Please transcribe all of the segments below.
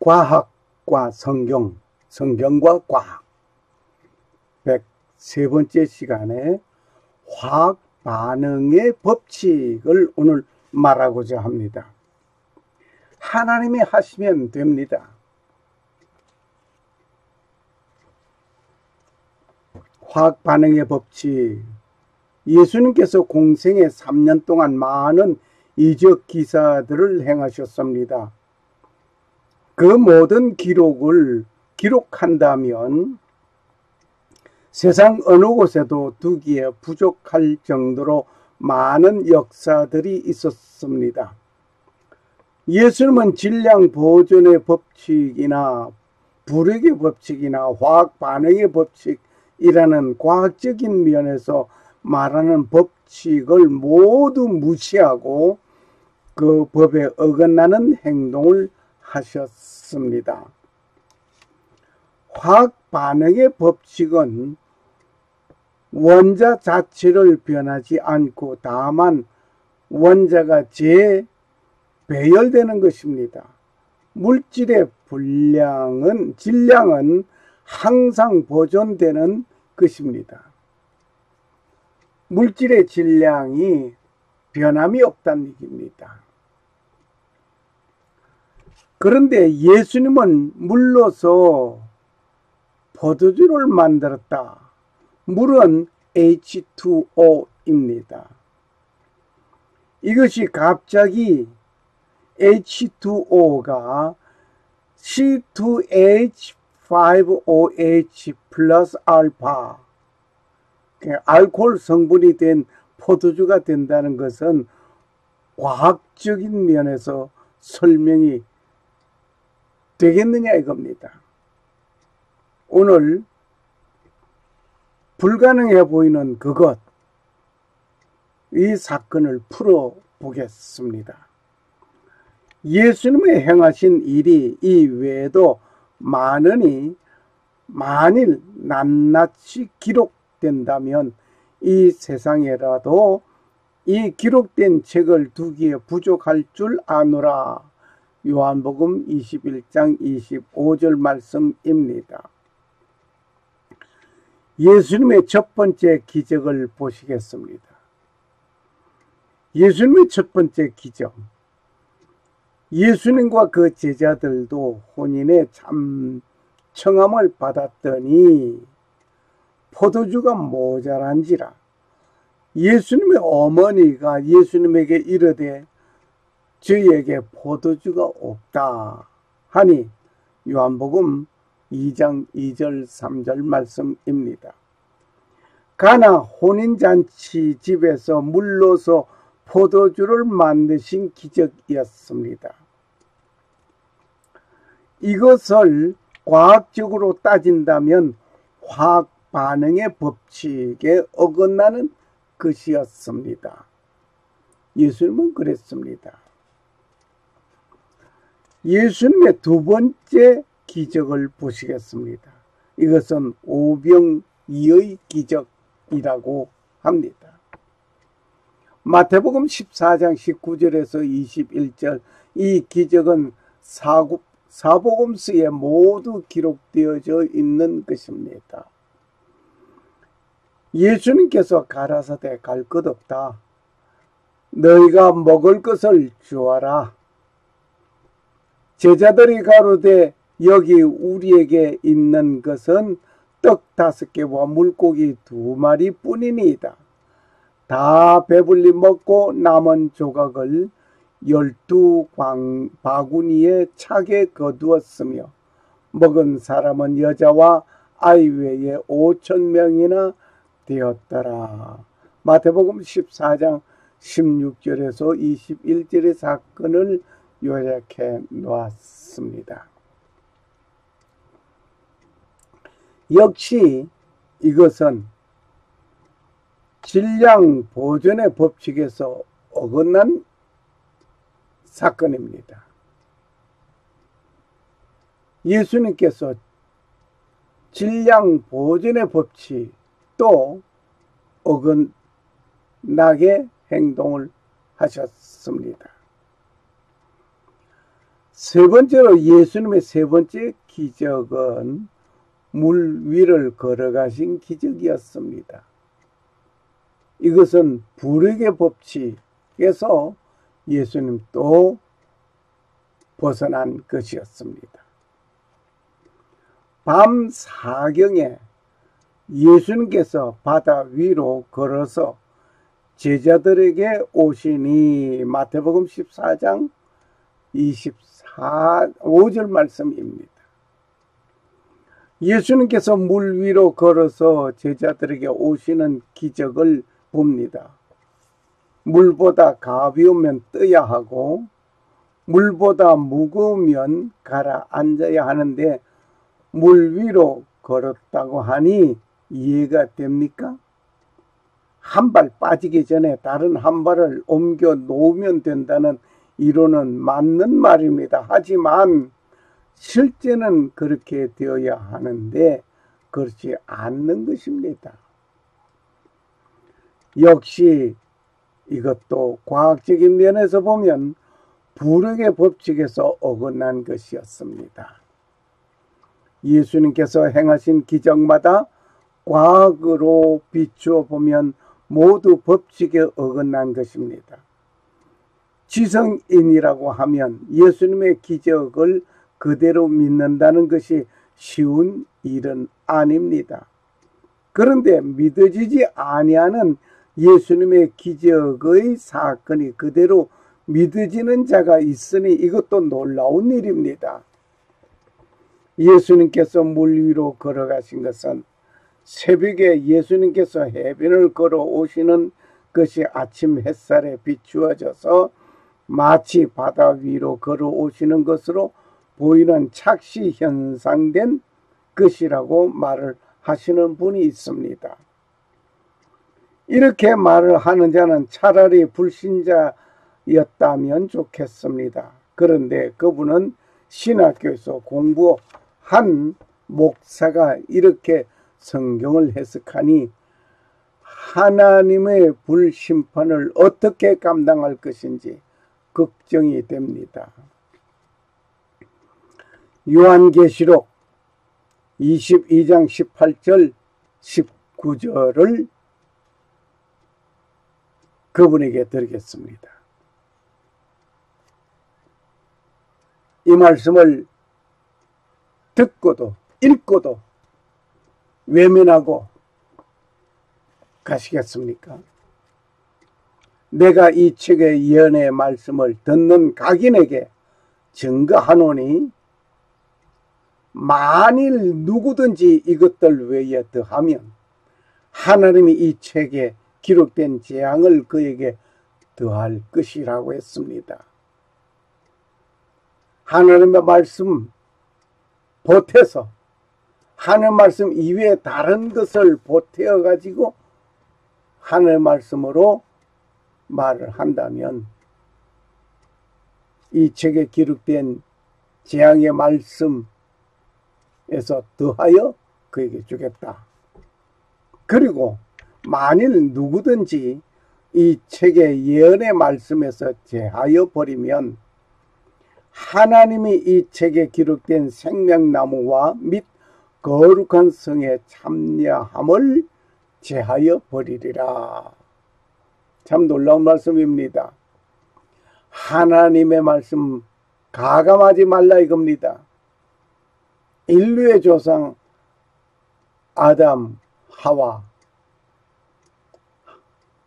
과학과 성경, 성경과 과학 103번째 시간에 화학 반응의 법칙을 오늘 말하고자 합니다. 하나님이 하시면 됩니다. 화학 반응의 법칙, 예수님께서 공생애 3년 동안 많은 이적 기사들을 행하셨습니다. 그 모든 기록을 기록한다면 세상 어느 곳에도 두기에 부족할 정도로 많은 역사들이 있었습니다. 예수님은 질량 보존의 법칙이나 부력의 법칙이나 화학 반응의 법칙이라는 과학적인 면에서 말하는 법칙을 모두 무시하고 그 법에 어긋나는 행동을 하셨습니다. 화학 반응의 법칙은 원자 자체를 변하지 않고 다만 원자가 재배열되는 것입니다. 물질의 질량은 항상 보존되는 것입니다. 물질의 질량이 변함이 없다는 얘기입니다. 그런데 예수님은 물로서 포도주를 만들었다. 물은 H2O입니다. 이것이 갑자기 H2O가 C2H5OH 플러스 알파 알코올 성분이 된 포도주가 된다는 것은 과학적인 면에서 설명이 되겠느냐 이겁니다. 오늘 불가능해 보이는 그것, 이 사건을 풀어보겠습니다. 예수님의 행하신 일이 이 외에도 만일 낱낱이 기록된다면 이 세상에라도 이 기록된 책을 두기에 부족할 줄 아노라. 요한복음 21장 25절 말씀입니다. 예수님의 첫 번째 기적을 보시겠습니다. 예수님의 첫 번째 기적. 예수님과 그 제자들도 혼인의 청함을 받았더니 포도주가 모자란지라. 예수님의 어머니가 예수님에게 이르되 저희에게 포도주가 없다 하니 요한복음 2장 2절 3절 말씀입니다. 가나 혼인잔치 집에서 물로서 포도주를 만드신 기적이었습니다. 이것을 과학적으로 따진다면 화학 반응의 법칙에 어긋나는 것이었습니다. 예수님은 그랬습니다. 예수님의 두 번째 기적을 보시겠습니다. 이것은 오병이의 기적이라고 합니다. 마태복음 14장 19절에서 21절 이 기적은 사복음서에 모두 기록되어져 있는 것입니다. 예수님께서 가라사대 갈 것 없다. 너희가 먹을 것을 주어라. 제자들이 가로되 여기 우리에게 있는 것은 떡 5개와 물고기 2마리 뿐이니이다. 다 배불리 먹고 남은 조각을 12바구니에 차게 거두었으며 먹은 사람은 여자와 아이 외에 5,000명이나 되었더라. 마태복음 14장 16절에서 21절의 사건을 요약해 놓았습니다. 역시 이것은 질량 보존의 법칙에서 어긋난 사건입니다. 예수님께서 질량 보존의 법칙 또 어긋나게 행동을 하셨습니다. 세 번째로 예수님의 세 번째 기적은 물 위를 걸어가신 기적이었습니다. 이것은 불의 법칙에서 예수님 또 벗어난 것이었습니다. 밤 4경에 예수님께서 바다 위로 걸어서 제자들에게 오시니 마태복음 14장 5절 말씀입니다. 예수님께서 물 위로 걸어서 제자들에게 오시는 기적을 봅니다. 물보다 가벼우면 떠야 하고 물보다 무거우면 가라앉아야 하는데 물 위로 걸었다고 하니 이해가 됩니까? 한 발 빠지기 전에 다른 한 발을 옮겨 놓으면 된다는 이론은 맞는 말입니다. 하지만 실제는 그렇게 되어야 하는데 그렇지 않는 것입니다. 역시 이것도 과학적인 면에서 보면 불의 법칙에서 어긋난 것이었습니다. 예수님께서 행하신 기적마다 과학으로 비추어 보면 모두 법칙에 어긋난 것입니다. 지성인이라고 하면 예수님의 기적을 그대로 믿는다는 것이 쉬운 일은 아닙니다. 그런데 믿어지지 아니하는 예수님의 기적의 사건이 그대로 믿어지는 자가 있으니 이것도 놀라운 일입니다. 예수님께서 물 위로 걸어가신 것은 새벽에 예수님께서 해변을 걸어오시는 것이 아침 햇살에 비추어져서 마치 바다 위로 걸어오시는 것으로 보이는 착시 현상된 것이라고 말을 하시는 분이 있습니다. 이렇게 말을 하는 자는 차라리 불신자였다면 좋겠습니다. 그런데 그분은 신학교에서 공부한 목사가 이렇게 성경을 해석하니 하나님의 불심판을 어떻게 감당할 것인지 걱정이 됩니다. 요한계시록 22장 18절 19절을 그분에게 드리겠습니다. 이 말씀을 듣고도 읽고도 외면하고 가시겠습니까? 내가 이 책의 예언의 말씀을 듣는 각인에게 증거하노니 만일 누구든지 이것들 외에 더하면 하나님이 이 책에 기록된 재앙을 그에게 더할 것이라고 했습니다. 하나님의 말씀 보태서 하나님의 말씀 이외에 다른 것을 보태어 가지고 하나님의 말씀으로 말을 한다면 이 책에 기록된 재앙의 말씀에서 더하여 그에게 주겠다. 그리고 만일 누구든지 이 책의 예언의 말씀에서 제하여 버리면 하나님이 이 책에 기록된 생명나무와 및 거룩한 성에 참여함을 제하여 버리리라. 참 놀라운 말씀입니다. 하나님의 말씀 가감하지 말라 이겁니다. 인류의 조상 아담, 하와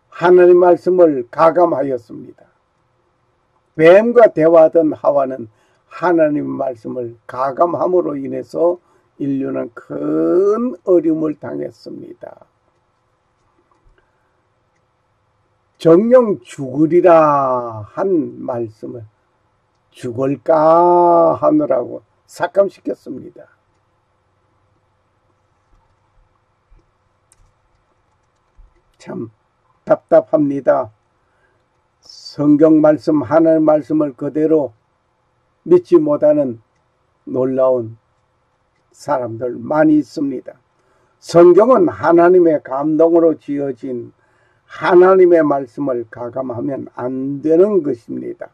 하나님 말씀을 가감하였습니다. 뱀과 대화하던 하와는 하나님 말씀을 가감함으로 인해서 인류는 큰 어려움을 당했습니다. 정령 죽으리라 한 말씀을 죽을까 하느라고 삭감시켰습니다. 참 답답합니다. 성경 말씀 하나님 말씀을 그대로 믿지 못하는 놀라운 사람들 많이 있습니다. 성경은 하나님의 감동으로 지어진 하나님의 말씀을 가감하면 안 되는 것입니다.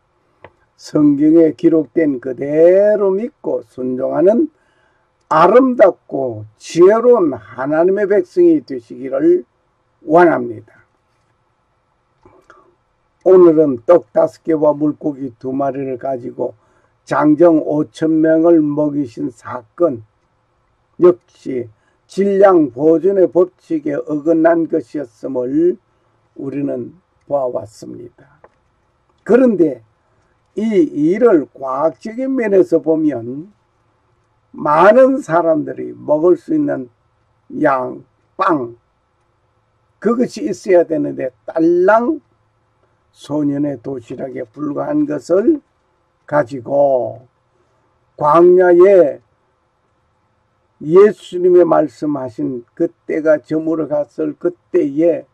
성경에 기록된 그대로 믿고 순종하는 아름답고 지혜로운 하나님의 백성이 되시기를 원합니다. 오늘은 떡 5개와 물고기 2마리를 가지고 장정 5,000명을 먹이신 사건 역시 질량 보존의 법칙에 어긋난 것이었음을 우리는 보아왔습니다. 그런데 이 일을 과학적인 면에서 보면 많은 사람들이 먹을 수 있는 양, 빵, 그것이 있어야 되는데 딸랑 소년의 도시락에 불과한 것을 가지고 광야에 예수님의 말씀하신 그때가 저물어 갔을 그때에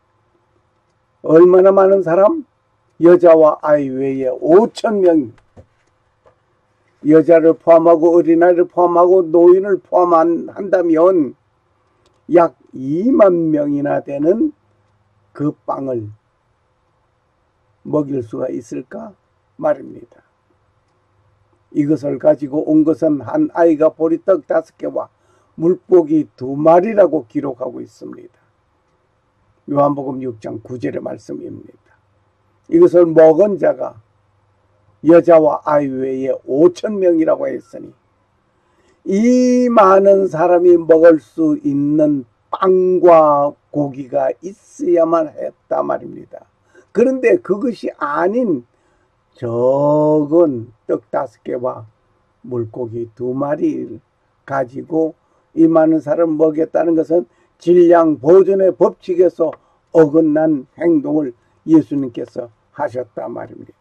얼마나 많은 사람? 여자와 아이 외에 5,000명, 여자를 포함하고 어린아이를 포함하고 노인을 포함한다면 약 2만 명이나 되는 그 빵을 먹일 수가 있을까 말입니다. 이것을 가지고 온 것은 한 아이가 보리떡 5개와 물고기 2마리라고 기록하고 있습니다. 요한복음 6장 9절의 말씀입니다. 이것을 먹은 자가 여자와 아이 외에 5,000명이라고 했으니 이 많은 사람이 먹을 수 있는 빵과 고기가 있어야만 했다 말입니다. 그런데 그것이 아닌 적은 떡 5개와 물고기 2마리를 가지고 이 많은 사람을 먹였다는 것은 질량 보존의 법칙에서 어긋난 행동을 예수님께서 하셨다 말입니다.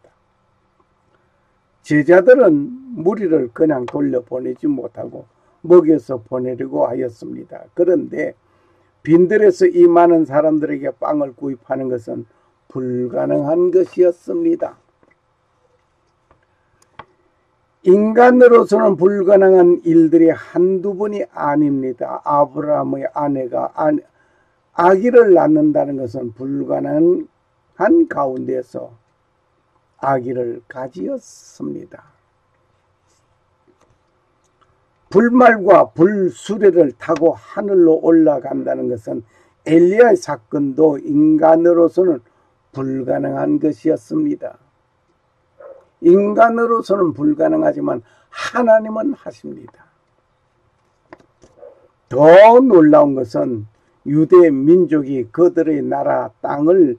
제자들은 무리를 그냥 돌려보내지 못하고 먹여서 보내려고 하였습니다. 그런데 빈들에서 이 많은 사람들에게 빵을 구입하는 것은 불가능한 것이었습니다. 인간으로서는 불가능한 일들이 한두 번이 아닙니다. 아브라함의 아내가 아기를 낳는다는 것은 불가능한 가운데서 아기를 가지었습니다. 불말과 불수레를 타고 하늘로 올라간다는 것은 엘리야의 사건도 인간으로서는 불가능한 것이었습니다. 인간으로서는 불가능하지만 하나님은 하십니다. 더 놀라운 것은 유대 민족이 그들의 나라 땅을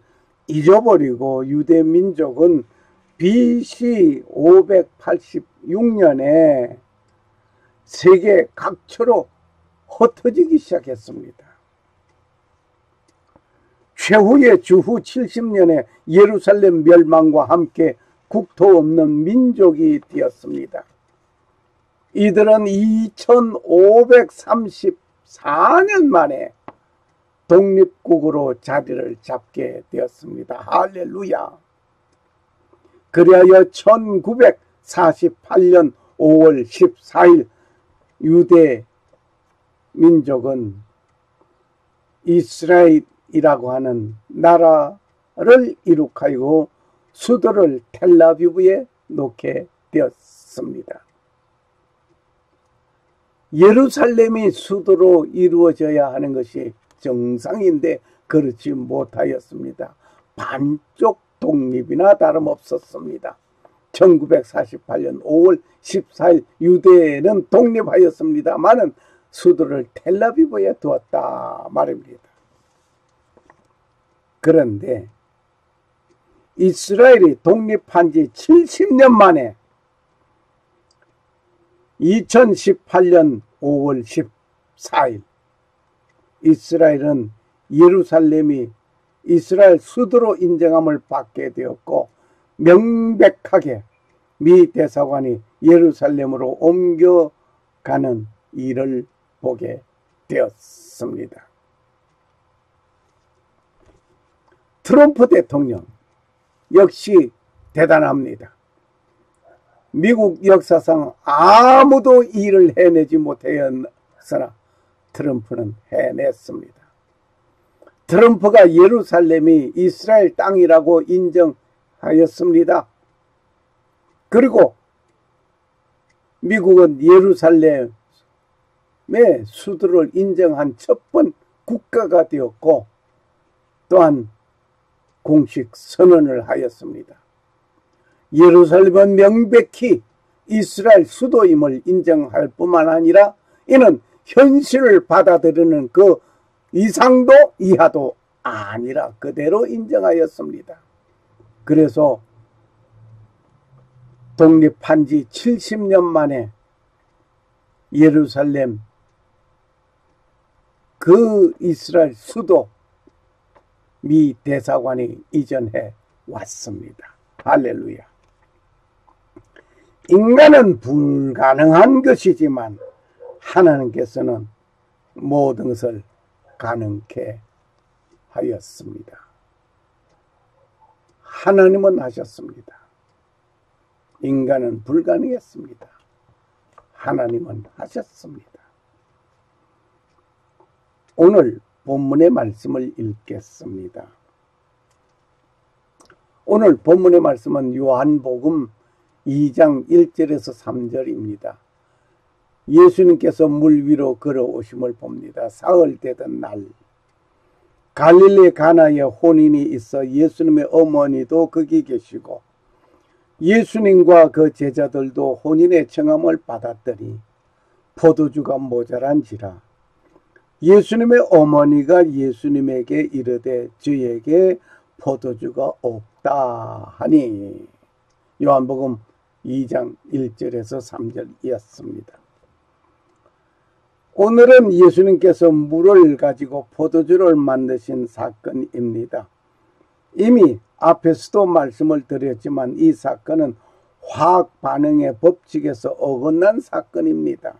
잊어버리고 유대 민족은 BC 586년에 세계 각처로 흩어지기 시작했습니다. 최후의 주후 70년에 예루살렘 멸망과 함께 국토 없는 민족이 되었습니다. 이들은 2534년 만에 독립국으로 자리를 잡게 되었습니다. 할렐루야. 그리하여 1948년 5월 14일 유대 민족은 이스라엘이라고 하는 나라를 이룩하고 수도를 텔라비브에 놓게 되었습니다. 예루살렘이 수도로 이루어져야 하는 것이 정상인데 그렇지 못하였습니다. 반쪽 독립이나 다름없었습니다. 1948년 5월 14일 유대는 독립하였습니다마는 수도를 텔라비브에 두었다 말입니다. 그런데 이스라엘이 독립한 지 70년 만에 2018년 5월 14일 이스라엘은 예루살렘이 이스라엘 수도로 인정함을 받게 되었고 명백하게 미 대사관이 예루살렘으로 옮겨가는 일을 보게 되었습니다. 트럼프 대통령 역시 대단합니다. 미국 역사상 아무도 일을 해내지 못했으나 트럼프는 해냈습니다. 트럼프가 예루살렘이 이스라엘 땅이라고 인정하였습니다. 그리고 미국은 예루살렘의 수도를 인정한 첫 번 국가가 되었고 또한 공식 선언을 하였습니다. 예루살렘은 명백히 이스라엘 수도임을 인정할 뿐만 아니라 이는 현실을 받아들이는 그 이상도 이하도 아니라 그대로 인정하였습니다. 그래서 독립한 지 70년 만에 예루살렘 그 이스라엘 수도 미 대사관이 이전해 왔습니다. 할렐루야. 인간은 불가능한 것이지만 하나님께서는 모든 것을 가능케 하였습니다. 하나님은 하셨습니다. 인간은 불가능했습니다. 하나님은 하셨습니다. 오늘 본문의 말씀을 읽겠습니다. 오늘 본문의 말씀은 요한복음 2장 1절에서 3절입니다. 예수님께서 물 위로 걸어오심을 봅니다. 사흘 되던 날 갈릴리 가나에 혼인이 있어 예수님의 어머니도 거기 계시고 예수님과 그 제자들도 혼인의 청함을 받았더니 포도주가 모자란지라 예수님의 어머니가 예수님에게 이르되 저에게 포도주가 없다 하니 요한복음 2장 1절에서 3절이었습니다. 오늘은 예수님께서 물을 가지고 포도주를 만드신 사건입니다. 이미 앞에서도 말씀을 드렸지만 이 사건은 화학 반응의 법칙에서 어긋난 사건입니다.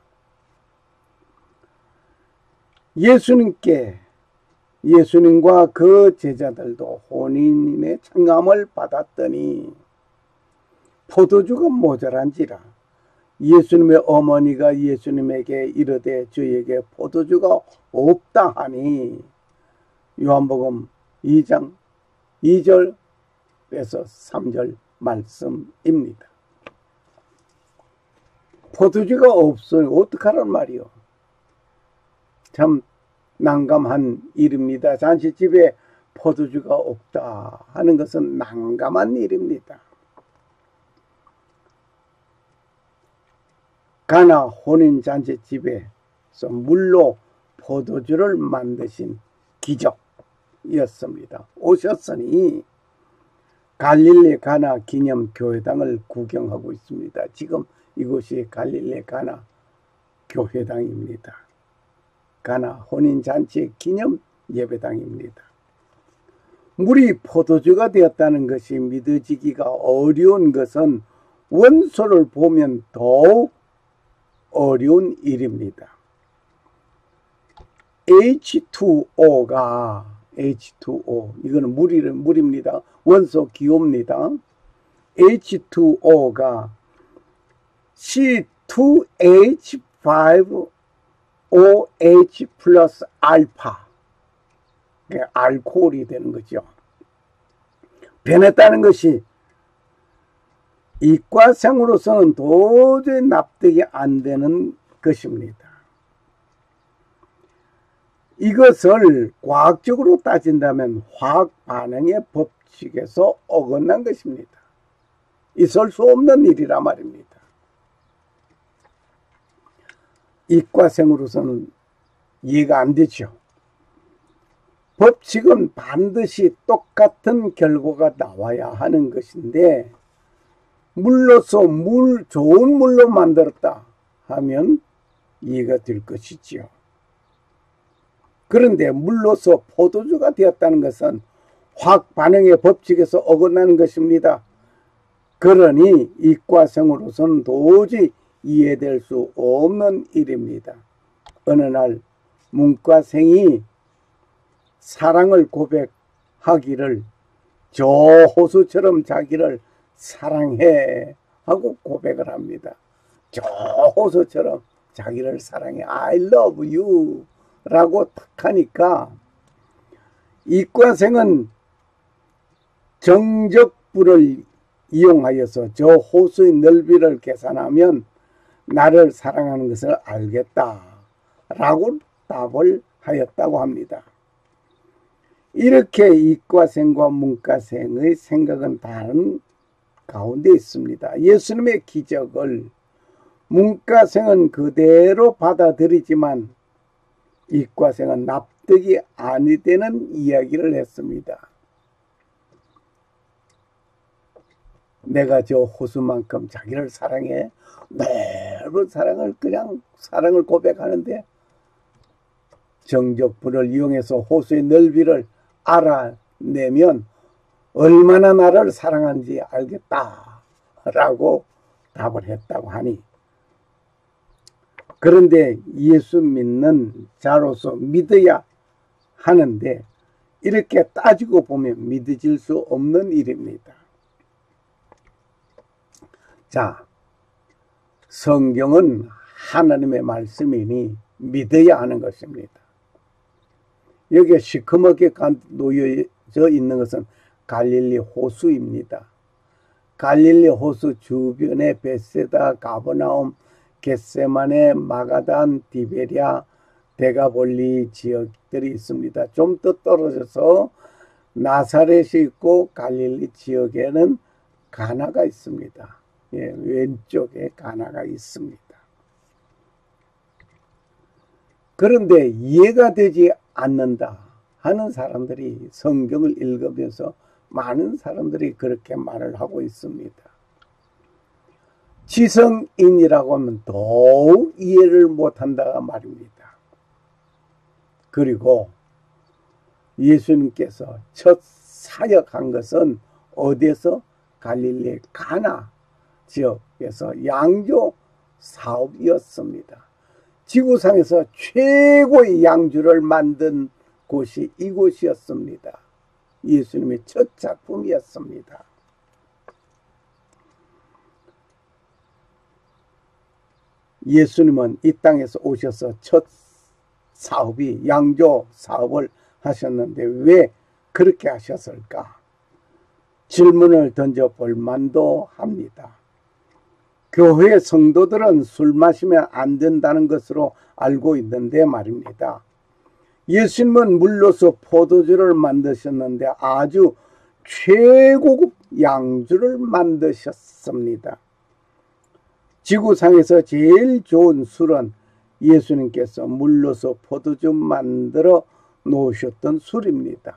예수님과 그 제자들도 혼인의 청함을 받았더니 포도주가 모자란지라 예수님의 어머니가 예수님에게 이르되 저에게 포도주가 없다 하니 요한복음 2장 2절에서 3절 말씀입니다. 포도주가 없으니 어떡하란 말이요. 참 난감한 일입니다. 잔치집에 포도주가 없다 하는 것은 난감한 일입니다. 가나 혼인 잔치집에서 물로 포도주를 만드신 기적이었습니다. 오셨으니 갈릴리 가나 기념 교회당을 구경하고 있습니다. 지금 이곳이 갈릴리 가나 교회당입니다. 가나 혼인 잔치 기념 예배당입니다. 물이 포도주가 되었다는 것이 믿어지기가 어려운 것은 원소를 보면 더욱 어려운 일입니다. H2O 이거는 물입니다. 원소 기호입니다. H2O가 C2H5OH 플러스 알파 알코올이 되는 거죠. 변했다는 것이 이과생으로서는 도저히 납득이 안 되는 것입니다. 이것을 과학적으로 따진다면 화학 반응의 법칙에서 어긋난 것입니다. 있을 수 없는 일이라 말입니다. 이과생으로서는 이해가 안 되죠. 법칙은 반드시 똑같은 결과가 나와야 하는 것인데 물로서 좋은 물로 만들었다 하면 이해가 될 것이지요. 그런데 물로서 포도주가 되었다는 것은 화학 반응의 법칙에서 어긋나는 것입니다. 그러니 이과생으로서는 도저히 이해될 수 없는 일입니다. 어느 날 문과생이 사랑을 고백하기를 저 호수처럼 자기를 사랑해 하고 고백을 합니다. 저 호수처럼 자기를 사랑해 I love you 라고 탁 하니까 이과생은 정적불을 이용하여서 저 호수의 넓이를 계산하면 나를 사랑하는 것을 알겠다 라고 답을 하였다고 합니다. 이렇게 이과생과 문과생의 생각은 다른 가운데 있습니다. 예수님의 기적을 문과생은 그대로 받아들이지만 이과생은 납득이 아니 되는 이야기를 했습니다. 내가 저 호수만큼 자기를 사랑해, 넓은 사랑을 그냥 사랑을 고백하는데 정적불을 이용해서 호수의 넓이를 알아내면 얼마나 나를 사랑하는지 알겠다 라고 답을 했다고 하니, 그런데 예수 믿는 자로서 믿어야 하는데 이렇게 따지고 보면 믿어질 수 없는 일입니다. 자, 성경은 하나님의 말씀이니 믿어야 하는 것입니다. 여기에 시커멓게 놓여져 있는 것은 갈릴리 호수입니다. 갈릴리 호수 주변에 벳세다, 가버나움, 겟세마네, 마가단, 디베랴, 데가볼리 지역들이 있습니다. 좀 더 떨어져서 나사렛이 있고 갈릴리 지역에는 가나가 있습니다. 예, 왼쪽에 가나가 있습니다. 그런데 이해가 되지 않는다 하는 사람들이 성경을 읽으면서 많은 사람들이 그렇게 말을 하고 있습니다. 지성인이라고 하면 더욱 이해를 못한다 말입니다. 그리고 예수님께서 첫 사역한 것은 어디에서? 갈릴리 가나 지역에서 양조 사업이었습니다. 지구상에서 최고의 양주를 만든 곳이 이곳이었습니다. 예수님의 첫 작품이었습니다. 예수님은 이 땅에서 오셔서 첫 사업이 양조 사업을 하셨는데 왜 그렇게 하셨을까? 질문을 던져볼 만도 합니다. 교회 성도들은 술 마시면 안 된다는 것으로 알고 있는데 말입니다. 예수님은 물로서 포도주를 만드셨는데 아주 최고급 양주를 만드셨습니다. 지구상에서 제일 좋은 술은 예수님께서 물로서 포도주 만들어 놓으셨던 술입니다.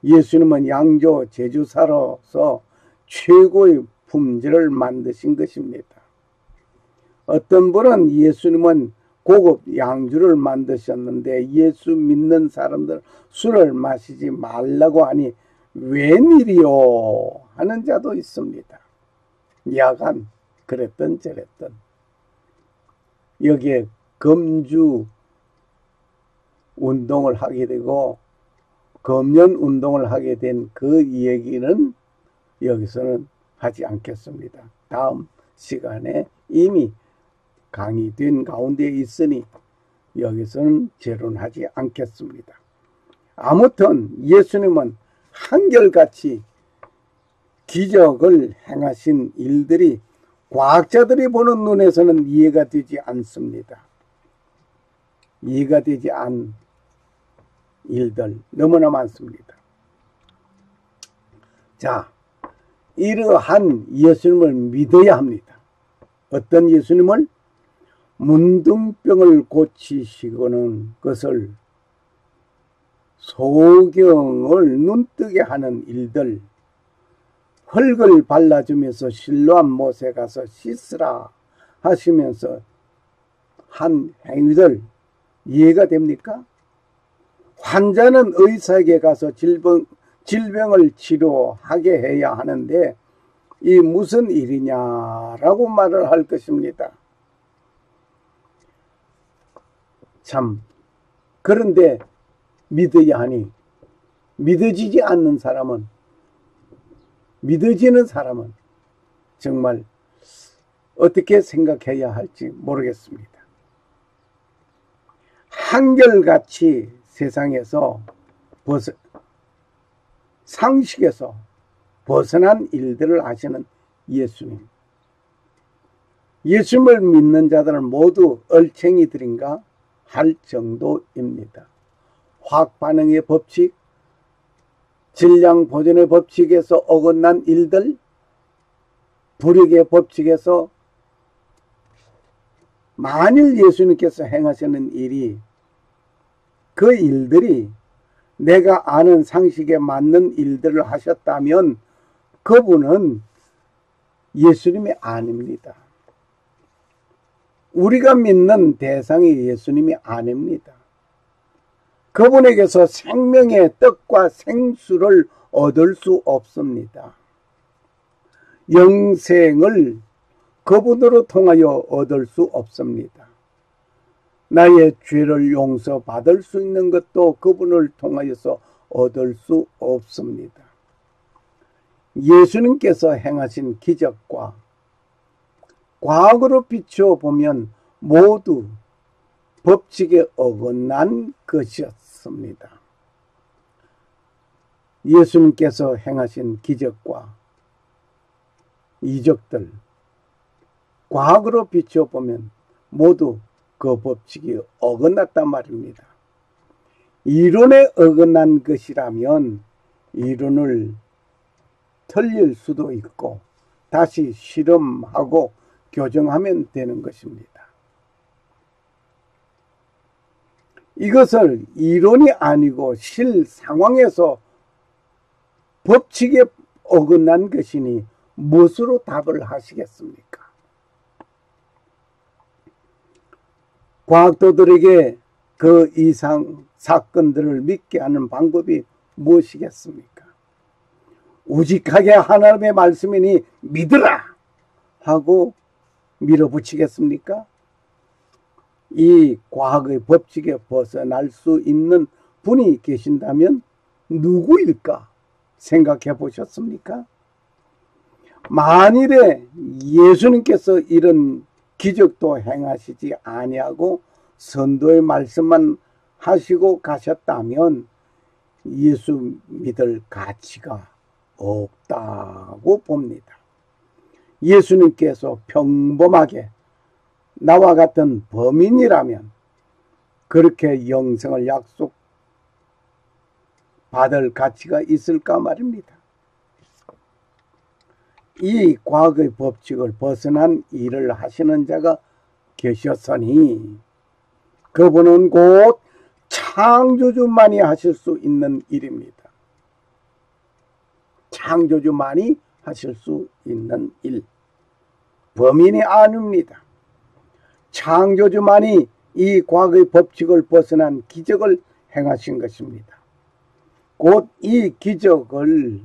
예수님은 양조 제조사로서 최고의 품질을 만드신 것입니다. 어떤 분은 예수님은 고급 양주를 만드셨는데 예수 믿는 사람들 술을 마시지 말라고 하니 웬일이요 하는 자도 있습니다. 야간 그랬던 저랬던. 여기에 금주 운동을 하게 되고 금연 운동을 하게 된 그 얘기는 여기서는 하지 않겠습니다. 다음 시간에 이미 강의된 가운데 있으니 여기서는 재론하지 않겠습니다. 아무튼 예수님은 한결같이 기적을 행하신 일들이 과학자들이 보는 눈에서는 이해가 되지 않습니다. 이해가 되지 않은 일들 너무나 많습니다. 자, 이러한 예수님을 믿어야 합니다. 어떤 예수님을? 문둥병을 고치시고는 것을 소경을 눈뜨게 하는 일들, 흙을 발라주면서 실로암 못에 가서 씻으라 하시면서 한 행위들 이해가 됩니까? 환자는 의사에게 가서 질병을 치료하게 해야 하는데 이 무슨 일이냐라고 말을 할 것입니다. 참, 그런데 믿어야 하니 믿어지지 않는 사람은, 믿어지는 사람은 정말 어떻게 생각해야 할지 모르겠습니다. 한결같이 세상에서 상식에서 벗어난 일들을 하시는 예수님. 예수님을 믿는 자들은 모두 얼챙이들인가 할 정도입니다. 화학 반응의 법칙, 질량 보존의 법칙에서 어긋난 일들, 불익의 법칙에서 만일 예수님께서 행하시는 일이, 그 일들이 내가 아는 상식에 맞는 일들을 하셨다면 그분은 예수님이 아닙니다. 우리가 믿는 대상이 예수님이 아닙니다. 그분에게서 생명의 떡과 생수를 얻을 수 없습니다. 영생을 그분으로 통하여 얻을 수 없습니다. 나의 죄를 용서받을 수 있는 것도 그분을 통하여서 얻을 수 없습니다. 예수님께서 행하신 기적과 과거로 비춰보면 모두 법칙에 어긋난 것이었습니다. 예수님께서 행하신 기적과 이적들, 과거로 비춰보면 모두 그 법칙이 어긋났단 말입니다. 이론에 어긋난 것이라면 이론을 틀릴 수도 있고 다시 실험하고 교정하면 되는 것입니다. 이것을 이론이 아니고 실 상황에서 법칙에 어긋난 것이니 무엇으로 답을 하시겠습니까? 과학도들에게 그 이상 사건들을 믿게 하는 방법이 무엇이겠습니까? 우직하게 하나님의 말씀이니 믿으라 하고 밀어붙이겠습니까? 이 과학의 법칙에 벗어날 수 있는 분이 계신다면 누구일까 생각해 보셨습니까? 만일에 예수님께서 이런 기적도 행하시지 아니하고 선도의 말씀만 하시고 가셨다면 예수 믿을 가치가 없다고 봅니다. 예수님께서 평범하게 나와 같은 범인이라면 그렇게 영생을 약속받을 가치가 있을까 말입니다. 이 과거의 법칙을 벗어난 일을 하시는 자가 계셨으니 그분은 곧 창조주만이 하실 수 있는 일입니다. 창조주만이 하실 수 있는 일. 범인이 아닙니다. 창조주만이 이 과거의 법칙을 벗어난 기적을 행하신 것입니다. 곧 이 기적들,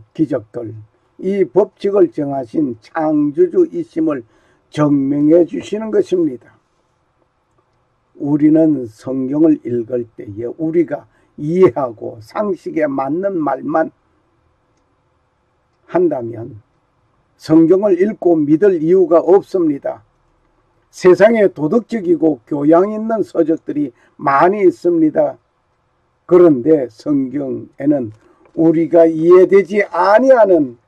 이 법칙을 정하신 창조주이심을 증명해 주시는 것입니다. 우리는 성경을 읽을 때에 우리가 이해하고 상식에 맞는 말만 한다면 성경을 읽고 믿을 이유가 없습니다. 세상에 도덕적이고 교양 있는 서적들이 많이 있습니다. 그런데 성경에는 우리가 이해되지 아니하는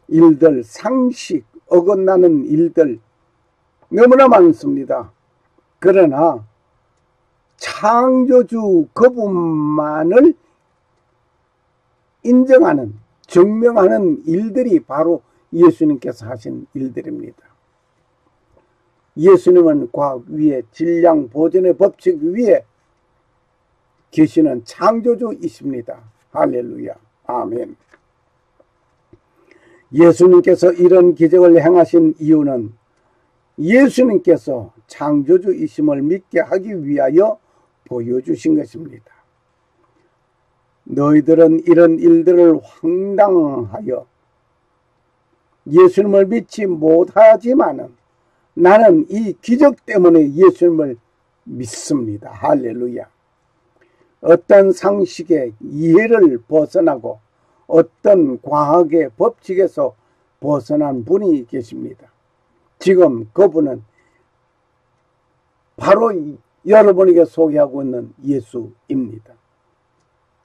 일들, 상식 어긋나는 일들 너무나 많습니다. 그러나 창조주 그분만을 인정하는, 증명하는 일들이 바로 예수님께서 하신 일들입니다. 예수님은 과학 위에, 질량 보존의 법칙 위에 계시는 창조주이십니다. 할렐루야. 아멘. 예수님께서 이런 기적을 행하신 이유는 예수님께서 창조주이심을 믿게 하기 위하여 보여주신 것입니다. 너희들은 이런 일들을 황당하여 예수님을 믿지 못하지만은 나는 이 기적 때문에 예수님을 믿습니다. 할렐루야. 어떤 상식의 이해를 벗어나고 어떤 과학의 법칙에서 벗어난 분이 계십니다. 지금 그분은 바로 여러분에게 소개하고 있는 예수입니다.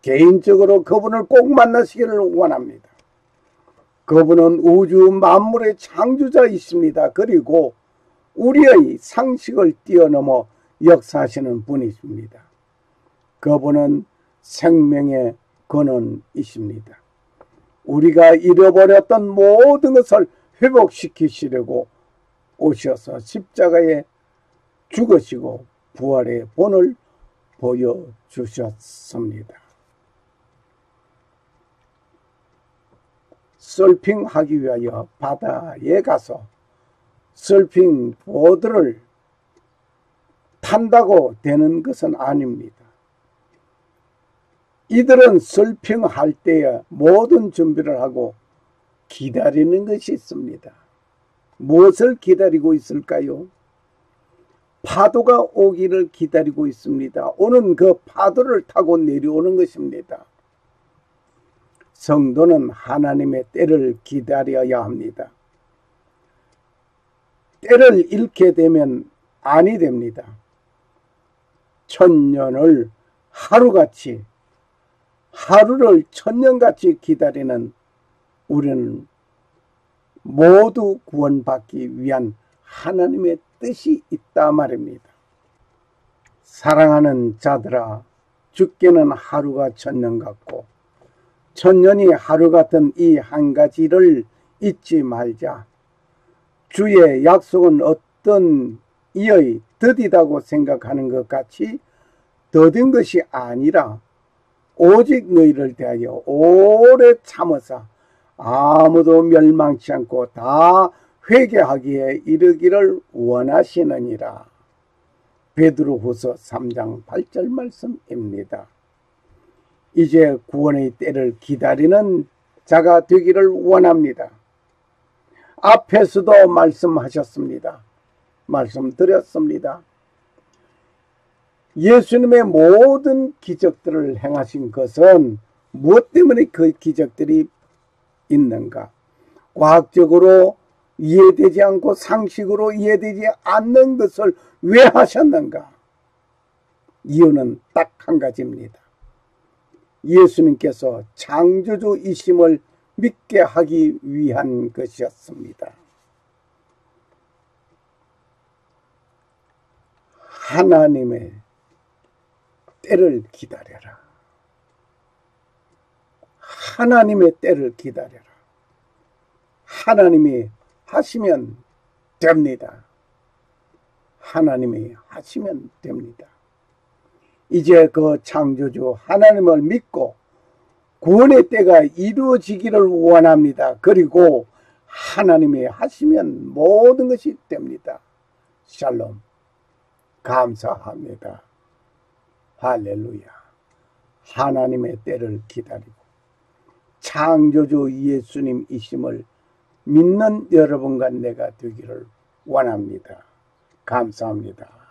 개인적으로 그분을 꼭 만나시기를 원합니다. 그분은 우주 만물의 창조자이십니다. 그리고 우리의 상식을 뛰어넘어 역사하시는 분이십니다. 그분은 생명의 근원이십니다. 우리가 잃어버렸던 모든 것을 회복시키시려고 오셔서 십자가에 죽으시고 부활의 본을 보여주셨습니다. 서핑하기 위하여 바다에 가서 서핑 보드를 탄다고 되는 것은 아닙니다. 이들은 서핑할 때에 모든 준비를 하고 기다리는 것이 있습니다. 무엇을 기다리고 있을까요? 파도가 오기를 기다리고 있습니다. 오는 그 파도를 타고 내려오는 것입니다. 성도는 하나님의 때를 기다려야 합니다. 때를 잃게 되면 아니 됩니다. 천년을 하루같이, 하루를 천년같이 기다리는 우리는 모두 구원받기 위한 하나님의 뜻이 있다 말입니다. 사랑하는 자들아, 죽게는 하루가 천년 같고 천년이 하루 같은 이 한 가지를 잊지 말자. 주의 약속은 어떤 이의 더디다고 생각하는 것 같이 더딘 것이 아니라 오직 너희를 대하여 오래 참으사 아무도 멸망치 않고 다 회개하기에 이르기를 원하시느니라. 베드로후서 3장 8절 말씀입니다. 이제 구원의 때를 기다리는 자가 되기를 원합니다. 앞에서도 말씀하셨습니다. 말씀드렸습니다. 예수님의 모든 기적들을 행하신 것은 무엇 때문에 그 기적들이 있는가? 과학적으로 이해되지 않고 상식으로 이해되지 않는 것을 왜 하셨는가? 이유는 딱 한 가지입니다. 예수님께서 창조주이심을 믿게 하기 위한 것이었습니다. 하나님의 때를 기다려라. 하나님의 때를 기다려라. 하나님이 하시면 됩니다. 하나님이 하시면 됩니다. 이제 그 창조주 하나님을 믿고 구원의 때가 이루어지기를 원합니다. 그리고 하나님이 하시면 모든 것이 됩니다. 샬롬. 감사합니다. 할렐루야. 하나님의 때를 기다리고 창조주 예수님이심을 믿는 여러분과 내가 되기를 원합니다. 감사합니다.